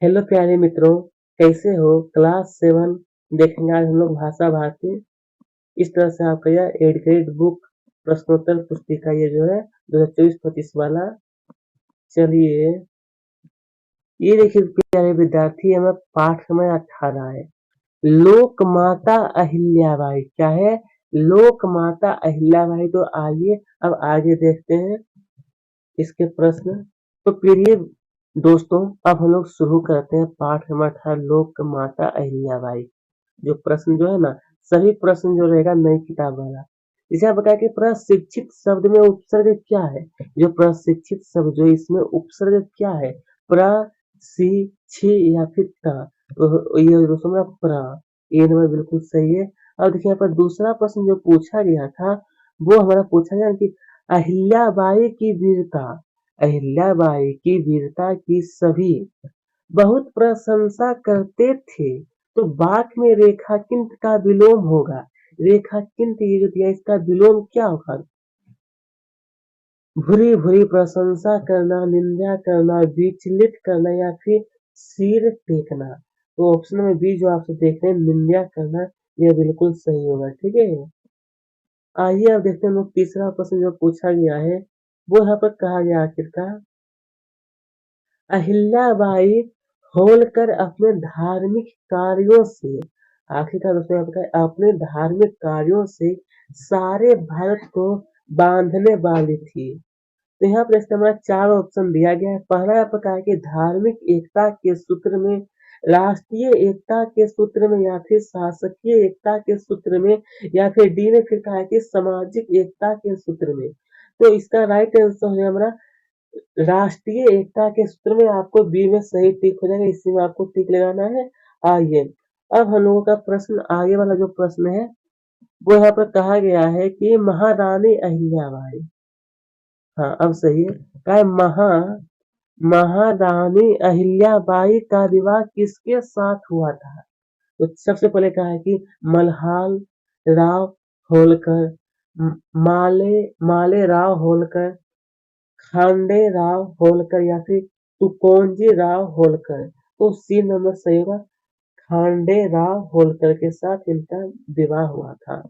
Hello प्यारे मित्रों, कैसे हो? क्लास 7 देखेंगे आज हम लोग भाषा भारती। इस तरह से आपका यह एडग्रेड बुक प्रश्नोत्तर पुस्तिका ये जो है 2024-25 वाला। चलिए, ये देखिए प्यारे विद्यार्थी, हमें पाठ समय 18 है। लोक माता अहिल्याबाई क्या है? लोक माता अहिल्याबाई। तो आइए अब आगे देखते हैं इसके प्रश्न। तो प्रिय दोस्तों, अब हम लोग शुरू करते हैं पाठ नंबर 18 लोक माता अहिल्याबाई। जो प्रश्न जो है ना, सभी प्रश्न जो रहेगा नई किताब वाला। इसे आप बताया कि प्रशिक्षित शब्द में उपसर्ग क्या है? जो प्रशिक्षित शब्द जो इसमें उपसर्ग क्या है? प्र, सी, छी या फिर ता। तो ये दोस्तों मेरा प्र, ये नंबर बिल्कुल सही है। अब देखिए यहाँ पर दूसरा प्रश्न जो पूछा गया था, वो हमारा पूछा गया कि अहिल्याबाई की वीरता, अहिल्याबाई की वीरता की सभी बहुत प्रशंसा करते थे। तो वाक्य में रेखाकिंत का विलोम होगा। रेखाकिंत ये जो दिया इसका विलोम क्या होगा? भूरी भूरी प्रशंसा करना, निंदा करना, विचलित करना या फिर सिर टेकना। तो ऑप्शन में बी जो आपसे देख रहे हैं निंदा करना, यह बिल्कुल सही होगा। ठीक है, आइए अब देखते हैं हम लोग तीसरा प्रश्न जो पूछा गया है, वो यहाँ पर कहा गया आखिरकार अहिल्याबाई होलकर अपने धार्मिक कार्यों से, आखिरकार दोस्तों आपका अपने धार्मिक कार्यों से सारे भारत को बांधने वाली थी। तो यहाँ पर इसका हमारा 4 ऑप्शन दिया गया है। पहला आपका है कि धार्मिक एकता के सूत्र में, राष्ट्रीय एकता के सूत्र में या फिर शासकीय एकता के सूत्र में, या फिर डी में फिर कहा है कि सामाजिक एकता के सूत्र में। तो इसका राइट आंसर है हमारा राष्ट्रीय एकता के सूत्र में। आपको बी में सही टिक हो जाएगा, इसी में आपको टिक लगाना है। आइए अब हम लोगों का प्रश्न, आगे वाला जो प्रश्न है वो यहाँ पर कहा गया है कि महारानी अहिल्याबाई, हाँ अब सही है, क्या है महारानी अहिल्याबाई का विवाह किसके साथ हुआ था? तो सबसे पहले कहा है कि मल्हार राव होलकर, माले माले राव होलकर, खांडे राव होलकर या फिर तुकोंजी राव होलकर। तो सी नंबर सही होगा, खांडे राव होलकर के साथ इनका विवाह हुआ था।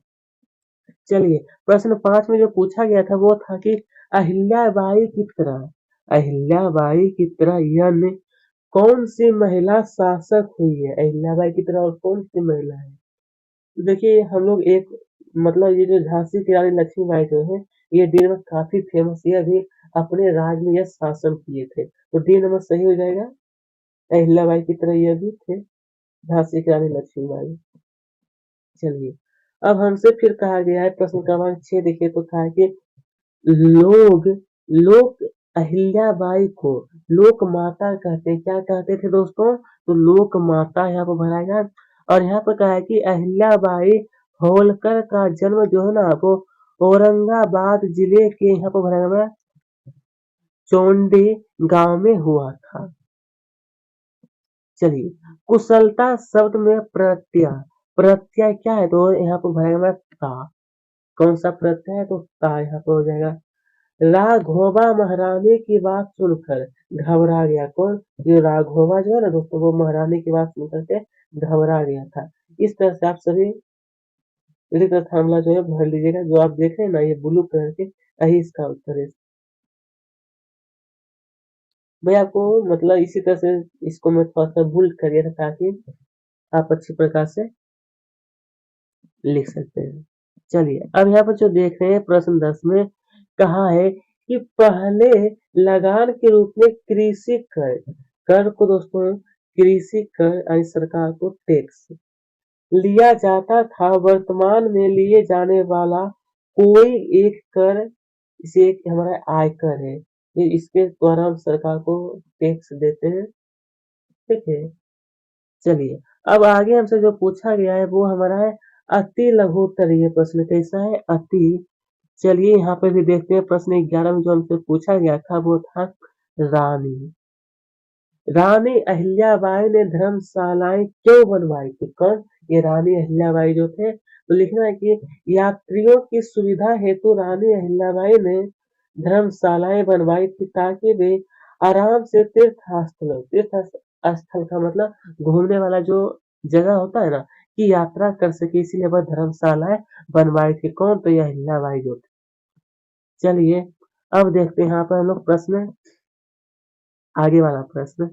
चलिए, प्रश्न 5 में जो पूछा गया था वो था कि अहिल्याबाई की तरह, अहिल्याबाई की तरह अन्य कौन सी महिला शासक हुई है? अहिल्याबाई की तरह और कौन सी महिला है? तो देखिए हम लोग एक, मतलब ये जो झांसी की रानी लक्ष्मीबाई जो है, ये डी नंबर काफी फेमस है, अभी अपने राज में यह शासन किए थे। तो डी नंबर सही हो जाएगा। अहिल्याबाई की तरह यह भी थे झांसी की रानी लक्ष्मीबाई। चलिए, अब हमसे फिर कहा गया है प्रश्न क्रमांक 6 देखिए, तो कहा है कि लोग लोक अहिल्याबाई को लोक माता कहते, क्या कहते थे दोस्तों? तो लोक माता यहाँ पर भरा गया। और यहाँ पर कहा है कि अहिल्याबाई होलकर का जन्म जो है ना वो औरंगाबाद जिले के यहाँ पर भरा गया चौंडी गांव में हुआ था। चलिए, कुशलता शब्द में प्रत्यय, प्रत्यय क्या है? तो यहाँ पर भरा गया ता। कौन सा प्रत्यय है? तो ता यहाँ पर हो जाएगा। राघोबा महारानी की बात सुनकर घबरा गया। कौन? ये राघोबा जो है ना दोस्तों, वो महारानी की बात सुनकर के घबरा गया था। इस तरह से आप सभी ऋतु थामला जो है भर लीजिएगा। जो आप देख रहे हैं ना ये ब्लू कलर के, यही इसका उत्तर है। मैं आपको मतलब इसी तरह से इसको मैं थोड़ा सा भूल कर दिया था ताकि आप अच्छी प्रकार से लिख सकते हैं। चलिए, अब यहाँ पर जो देख रहे हैं प्रश्न 10 में कहा है कि पहले लगान के रूप में कृषि कर, कर को दोस्तों कृषि कर यानी सरकार को टैक्स लिया जाता था। वर्तमान में लिए जाने वाला कोई एक कर, इसे एक हमारा आयकर है, ये इसके द्वारा हम सरकार को टैक्स देते हैं। ठीक है, चलिए अब आगे हमसे जो पूछा गया है वो हमारा है अति लघुत्तर। ये प्रश्न कैसा है? अति। चलिए यहाँ पे भी देखते हैं प्रश्न 11 में जो हमसे पूछा गया था वो था रानी, रानी अहिल्याबाई ने धर्मशालाएं क्यों बनवाई थी? कौन? ये रानी अहिल्याबाई जो थे। तो लिखना है कि यात्रियों की सुविधा हेतु रानी अहिल्याबाई ने धर्मशालाएं बनवाई थी ताकि वे आराम से तीर्थ स्थल का मतलब घूमने वाला जो जगह होता है ना, कि यात्रा कर सके इसीलिए वह धर्मशालाएं बनवाई थी। कौन? तो यह अहिल्याबाई जो थी। चलिए अब देखते हैं यहाँ पर हम लोग प्रश्न, आगे वाला प्रश्न।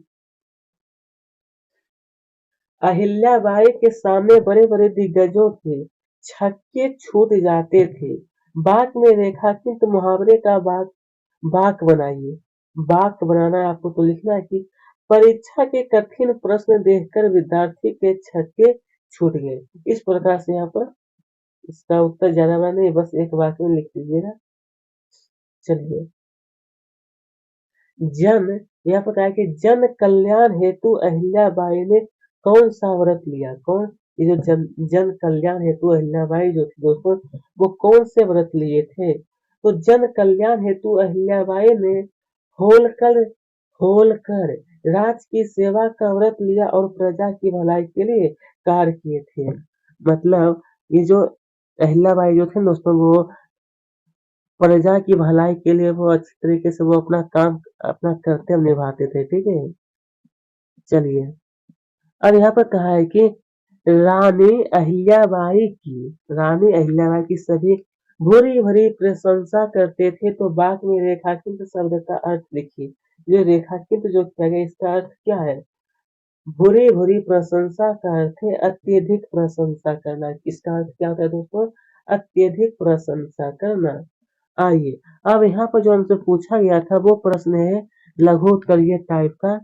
अहिल्याबाई के सामने बड़े-बड़े दिग्गजों के छक्के छूट जाते थे। वाक में रेखांकित मुहावरे का वाक बनाइए। वाक बनाना है आपको, तो लिखना है कि परीक्षा के कठिन प्रश्न देखकर विद्यार्थी के छक्के छूट गए। इस प्रकार से यहाँ पर इसका उत्तर ज्यादा बड़ा नहीं, बस एक वाक्य में लिख लीजिएगा। चलिए, जन यहाँ पर कहा है कि जन कल्याण हेतु अहिल्याबाई ने कौन सा व्रत लिया? कौन? ये जो जन कल्याण हेतु अहिल्याबाई जो थी दोस्तों, वो कौन से व्रत लिए थे? तो जन कल्याण हेतु अहिल्याबाई ने होलकर होलकर राज की सेवा का व्रत लिया और प्रजा की भलाई के लिए कार्य किए थे। मतलब ये जो अहिल्याबाई जो थे दोस्तों, वो प्रजा की भलाई के लिए वो अच्छी तरीके से वो अपना काम, अपना कर्तव्य निभाते थे। ठीक है, चलिए अब यहाँ पर कहा है कि रानी अहिल्याबाई की रानी अहिल्याबाई की सभी भूरी भरी प्रशंसा करते थे। तो वाक में रेखांकित शब्द का अर्थ लिखिए। जो रेखांकित जो किया गया इसका अर्थ क्या है? भूरी भूरी प्रशंसा का अर्थ है अत्यधिक प्रशंसा करना। इसका अर्थ क्या होता है दोस्तों? अत्यधिक प्रशंसा करना। आइए अब यहाँ पर जो हमसे पूछा गया था वो प्रश्न है लघुत्तरीय टाइप का।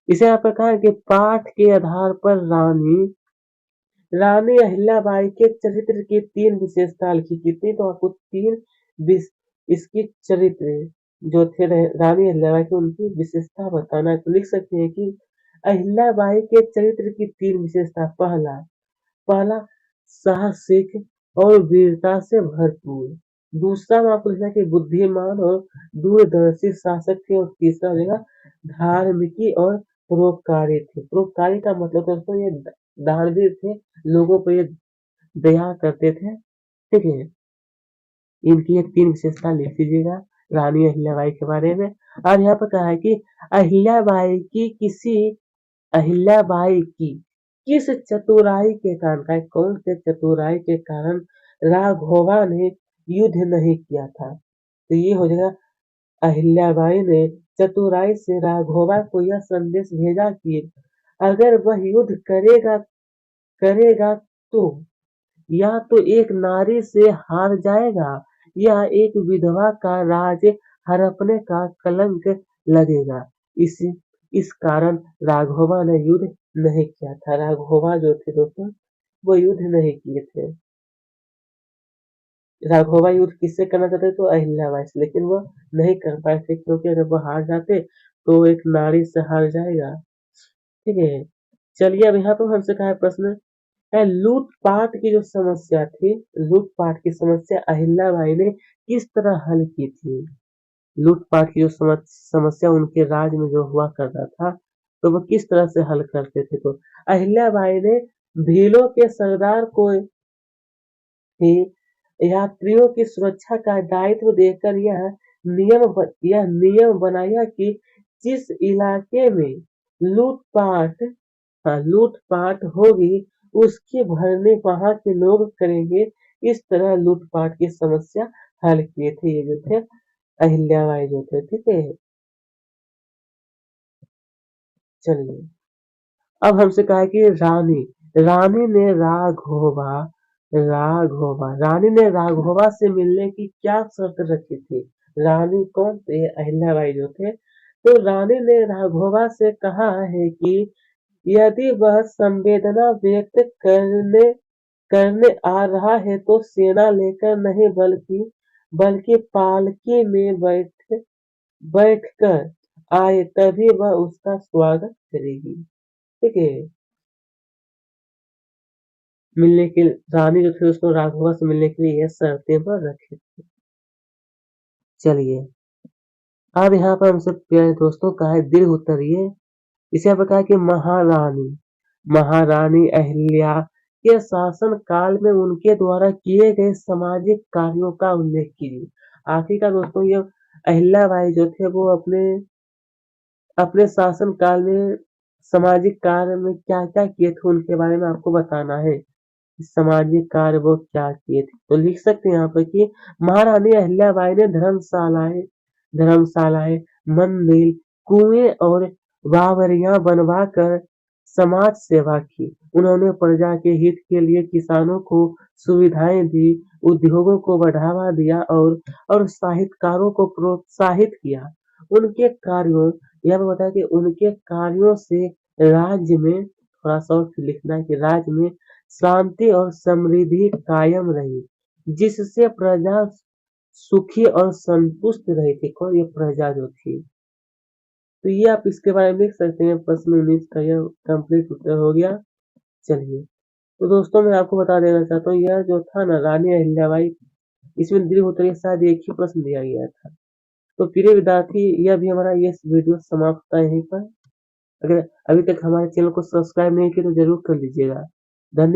इसे यहाँ पर कहा है कि पाठ के आधार पर रानी अहिल्याबाई के चरित्र की 3 विशेषता लिखी। कितनी? तो आपको 3 इसकी चरित्र जो थे रानी अहिल्याबाई की उनकी विशेषता बताना है। तो लिख सकते हैं कि अहिल्याबाई के चरित्र की 3 विशेषता। पहला पहला साहसिक और वीरता से भरपूर। दूसरा में आपको लिखना है कि बुद्धिमान और दूरदर्शी शासक थे। और तीसरा हो जाएगा धार्मिकी और परोपकारी थे। परोपकारी का मतलब दोस्तों ये दानवीर थे, लोगों पर ये दया करते थे। ठीक है, इनकी ये 3 विशेषता लिख दीजिएगा रानी अहिल्याबाई के बारे में। और यहाँ पर कहा है कि अहिल्याबाई की किसी अहिल्याबाई की किस चतुराई के कारण, का कौन से चतुराई के कारण राघोबा ने युद्ध नहीं किया था? तो ये हो जाएगा अहिल्याबाई ने चतुराई से राघोबा को यह संदेश भेजा कि अगर वह युद्ध करेगा करेगा तो या तो एक नारी से हार जाएगा या एक विधवा का राज हड़पने का कलंक लगेगा। इस कारण राघोबा ने युद्ध नहीं किया था। राघोबा जो थे दोस्तों, वो युद्ध नहीं किए थे। राघोबा युद्ध किससे करना चाहते थे? तो अहिल्याबाई से, लेकिन वो नहीं कर पाए थे क्योंकि अगर वो हार जाते तो एक नारी से हार जाएगा। ठीक है, चलिए अब यहाँ पर हमसे कहा है प्रश्न है लूटपाट की जो समस्या थी, लूटपाट की समस्या अहिल्याबाई ने किस तरह हल की थी? लूटपाट की जो समस्या उनके राज में जो हुआ करता था, तो वो किस तरह से हल करते थे? तो अहिल्याबाई ने भीलों के सरदार को ही यात्रियों की सुरक्षा का दायित्व देकर यह नियम बनाया कि जिस इलाके में लूटपाट लूटपाट होगी उसकी भरने वहां के लोग करेंगे। इस तरह लूटपाट की समस्या हल किए थे ये जो थे अहिल्याबाई जो थे। ठीक है, चलिए अब हमसे कहा है कि रानी ने रानी ने राघोबा से मिलने की क्या शर्त रखी थी? रानी कौन थे? अहिल्याबाई जो थे। तो रानी ने राघोबा से कहा है कि यदि वह संवेदना व्यक्त करने करने आ रहा है तो सेना लेकर नहीं बल्कि पालकी में बैठकर आए, तभी वह उसका स्वागत करेगी। ठीक है, मिलने के रानी जो थे उसको राघवा से मिलने के लिए यह शर्तें पर रखे। चलिए अब यहाँ पर हमसे प्यारे दोस्तों का है दीर्घ उत्तरीय। इसे यहाँ पर कहा कि महारानी अहिल्या के शासन काल में उनके द्वारा किए गए सामाजिक कार्यों का उल्लेख कीजिए। आखिरकार दोस्तों ये अहिल्याबाई जो थे वो अपने अपने शासन काल में सामाजिक कार्य में क्या-क्या किए थे उनके बारे में आपको बताना है। सामाजिक कार्य वो क्या किए थे? तो लिख सकते हैं यहाँ पर कि महारानी अहिल्याबाई ने धर्मशालाएँ, मंदिर, कुएँ और बावड़ियाँ बनवाकर समाज सेवा की। उन्होंने प्रजा के हित के लिए किसानों को सुविधाएँ दी, उद्योगों को बढ़ावा दिया और साहित्यकारों को प्रोत्साहित किया। उनके कार्यों यहाँ पे बताया कि उनके कार्यों से राज्य में थोड़ा-सा और लिखना है कि राज्य में शांति और समृद्धि कायम रही, जिससे प्रजा सुखी और संतुष्ट रही थी। कौन? ये प्रजा जो थी। तो ये आप इसके बारे में लिख सकते हैं। प्रश्न 19 का यह कंप्लीट उत्तर हो गया। चलिए, तो दोस्तों मैं आपको बता देना चाहता हूँ यह जो था ना रानी अहिल्याबाई, इसमें दीर्घ उत्तर के साथ एक ही प्रश्न दिया गया था। तो प्रिय विद्यार्थी, यह भी हमारा ये वीडियो समाप्त होता है यहीं पर। अगर अभी तक हमारे चैनल को सब्सक्राइब नहीं किया तो जरूर कर लीजिएगा। धन्यवाद।